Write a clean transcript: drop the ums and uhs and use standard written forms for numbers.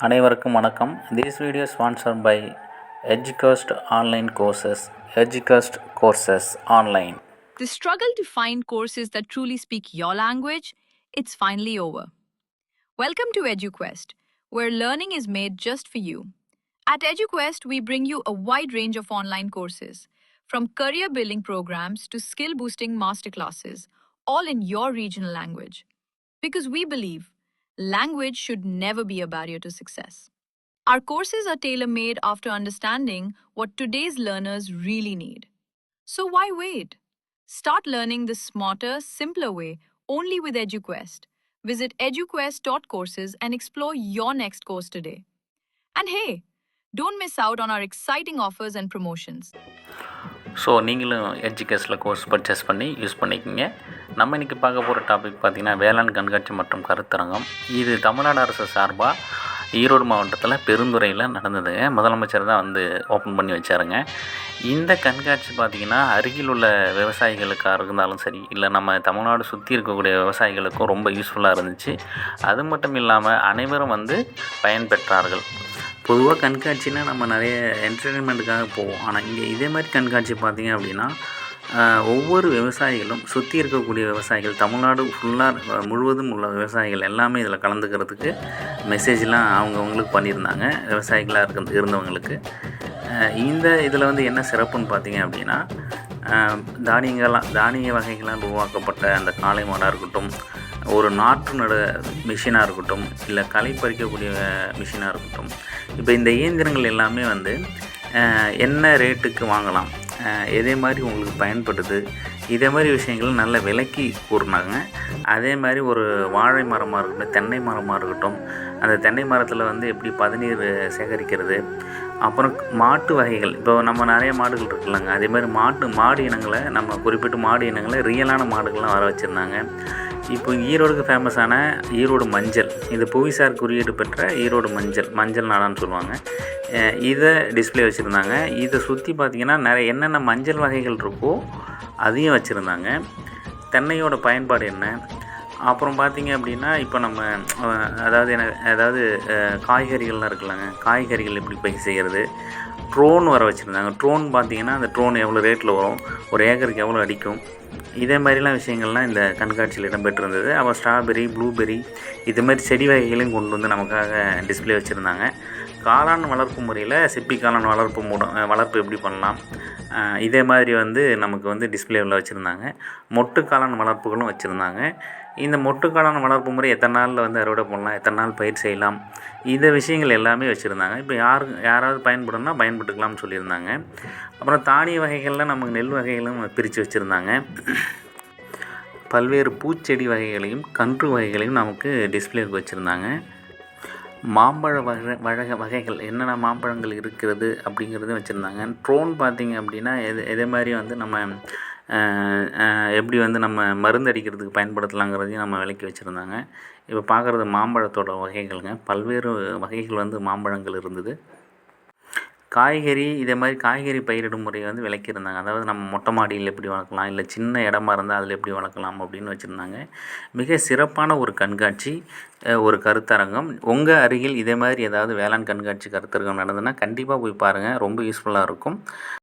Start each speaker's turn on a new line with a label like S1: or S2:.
S1: அனைவருக்கும் வணக்கம். This video is sponsored by Educast Online Courses. Educast Courses Online.
S2: The struggle to find courses that truly speak your language, it's finally over. Welcome to EduQuest, where learning is made just for you. At EduQuest, we bring you a wide range of online courses, from career building programs to skill boosting masterclasses, all in your regional language. Because we believe language should never be a barrier to success. Our courses are tailor-made after understanding what today's learners really need. So why wait? Start learning the smarter, simpler way only with EduQuest. Visit eduquest.courses and explore your next course today. And hey, don't miss out on our exciting offers and promotions.
S1: So நீங்களும் எஜுகேஷனில் course purchase பண்ணி use பண்ணிக்கோங்க. நம்ம இன்றைக்கி பார்க்க போகிற topic பார்த்திங்கன்னா வேளாண் கண்காட்சி மற்றும் கருத்தரங்கம். இது தமிழ்நாடு அரசு சார்பாக ஈரோடு மாவட்டத்தில் பெருந்துறையில் நடந்ததுங்க. முதலமைச்சர் தான் வந்து ஓப்பன் பண்ணி வச்சாருங்க. இந்த கண்காட்சி பார்த்திங்கன்னா அருகில் உள்ள விவசாயிகளுக்காக இருந்தாலும் சரி, இல்லை நம்ம தமிழ்நாடு சுற்றி இருக்கக்கூடிய விவசாயிகளுக்கும் ரொம்ப யூஸ்ஃபுல்லாக இருந்துச்சு. அது மட்டும் இல்லாமல் அனைவரும் வந்து பயன்பெற்றார்கள். பொதுவாக கண்காட்சினா நம்ம நிறைய என்டர்டெயின்மெண்ட்டுக்காக போவோம். ஆனால் இங்கே இதே மாதிரி கண்காட்சி பார்த்திங்க அப்படின்னா ஒவ்வொரு விவசாயிகளும் சுற்றி இருக்கக்கூடிய விவசாயிகள் தமிழ்நாடு ஃபுல்லாக முழுவதும் உள்ள விவசாயிகள் எல்லாமே இதில் கலந்துக்கிறதுக்கு மெசேஜ்லாம் அவங்கவுங்களுக்கு பண்ணியிருந்தாங்க, விவசாயிகளாக இருந்தவங்களுக்கு. இந்த இதில் வந்து என்ன சிறப்புன்னு பார்த்திங்க அப்படின்னா தானிய வகைகளால் உருவாக்கப்பட்ட அந்த காளை மாடாக இருக்கட்டும், ஒரு நாற்று நட மிஷினாக இருக்கட்டும், இல்லை களை பறிக்கக்கூடிய மிஷினாக இருக்கட்டும், இப்போ இந்த இயந்திரங்கள் எல்லாமே வந்து என்ன ரேட்டுக்கு வாங்கலாம், இதே மாதிரி உங்களுக்கு பயன்படுது, இதே மாதிரி விஷயங்கள் நல்ல விலைக்கு கூறினாங்க. அதே மாதிரி ஒரு வாழை மரமாக இருக்கட்டும், தென்னை மரமாக இருக்கட்டும், அந்த தென்னை மரத்தில் வந்து எப்படி பதநீர் சேகரிக்கிறது, அப்புறம் மாட்டு வகைகள், இப்போ நம்ம நிறைய மாடுகள் இருக்குல்லங்க, அதே மாதிரி மாடு இனங்களை நம்ம குறிப்பிட்ட மாடு இனங்களை ரியலான மாடுகள்லாம் வர வச்சுருந்தாங்க. இப்போ ஈரோடுக்கு ஃபேமஸான ஈரோடு மஞ்சள், இது புவிசார் குறியீடு பெற்ற ஈரோடு மஞ்சள் நாடான்னு சொல்லுவாங்க. இதை டிஸ்பிளே வச்சுருந்தாங்க. இதை சுற்றி பார்த்திங்கன்னா நிறைய என்னென்ன மஞ்சள் வகைகள் இருக்கோ அதையும் வச்சுருந்தாங்க. தென்னையோட பயன்பாடு என்ன, அப்புறம் பார்த்திங்க அப்படின்னா இப்போ நம்ம அதாவது காய்கறிகள்லாம் இருக்குல்லங்க, காய்கறிகள் எப்படி பயிர் செய்கிறது, ட்ரோன் வர வச்சுருந்தாங்க. ட்ரோன் பார்த்திங்கன்னா அந்த ட்ரோன் எவ்வளோ ரேட்டில் வரும், ஒரு ஏக்கருக்கு எவ்வளோ அடிக்கும், இதே மாதிரிலாம் விஷயங்கள்லாம் இந்த கண்காட்சியில் இடம்பெற்றிருந்தது. அப்புறம் ஸ்ட்ராபெரி, ப்ளூபெரி, இது மாதிரி செடி வகைகளையும் கொண்டு வந்து நமக்காக டிஸ்பிளே வச்சுருந்தாங்க. காளான் வளர்ப்பு முறையில் சிப்பி காளான் வளர்ப்பு எப்படி பண்ணலாம், இதே மாதிரி வந்து நமக்கு வந்து டிஸ்பிளேவில் வச்சுருந்தாங்க. மொட்டு காளான் வளர்ப்புகளும் வச்சுருந்தாங்க. இந்த மொட்டு காளான் வளர்ப்பு முறை எத்தனை நாளில் வந்து அறுவடை பண்ணலாம், எத்தனை நாள் பயிர் செய்யலாம், இந்த விஷயங்கள் எல்லாமே வச்சுருந்தாங்க. இப்போ யாராவது பயன்படணும்னா பயன்பட்டுக்கலாம்னு சொல்லியிருந்தாங்க. அப்புறம் தானிய வகைகளில் நமக்கு நெல் வகைகளும் பிரித்து வச்சுருந்தாங்க. பல்வேறு பூச்செடி வகைகளையும் கன்று வகைகளையும் நமக்கு டிஸ்பிளேக்கு வச்சுருந்தாங்க. மாம்பழ வகைகள் என்னென்ன மாம்பழங்கள் இருக்கிறது அப்படிங்கிறதும் வச்சுருந்தாங்க. ட்ரோன் பார்த்திங்க அப்படின்னா இதே மாதிரி வந்து நம்ம எப்படி வந்து நம்ம மருந்து அடிக்கிறதுக்கு பயன்படுத்தலாங்கிறதையும் நம்ம விலைக்கு வச்சுருந்தாங்க. இப்போ பார்க்குறது மாம்பழத்தோட வகைகள்ங்க. பல்வேறு வகைகள் வந்து மாம்பழங்கள் இருந்தது. காய்கறி, இதே மாதிரி காய்கறி பயிரிடும் முறையை வந்து விளக்கியிருந்தாங்க. அதாவது நம்ம மொட்டை மாடியில் எப்படி வளர்க்கலாம், இல்லை சின்ன இடமா இருந்தால் அதில் எப்படி வளர்க்கலாம் அப்படின்னு வச்சுருந்தாங்க. மிக சிறப்பான ஒரு கண்காட்சி, ஒரு கருத்தரங்கம். உங்கள் அருகில் இதே மாதிரி ஏதாவது வேளாண் கண்காட்சி கருத்தரங்கம் நடந்ததுன்னா கண்டிப்பாக போய் பாருங்கள், ரொம்ப யூஸ்ஃபுல்லாக இருக்கும்.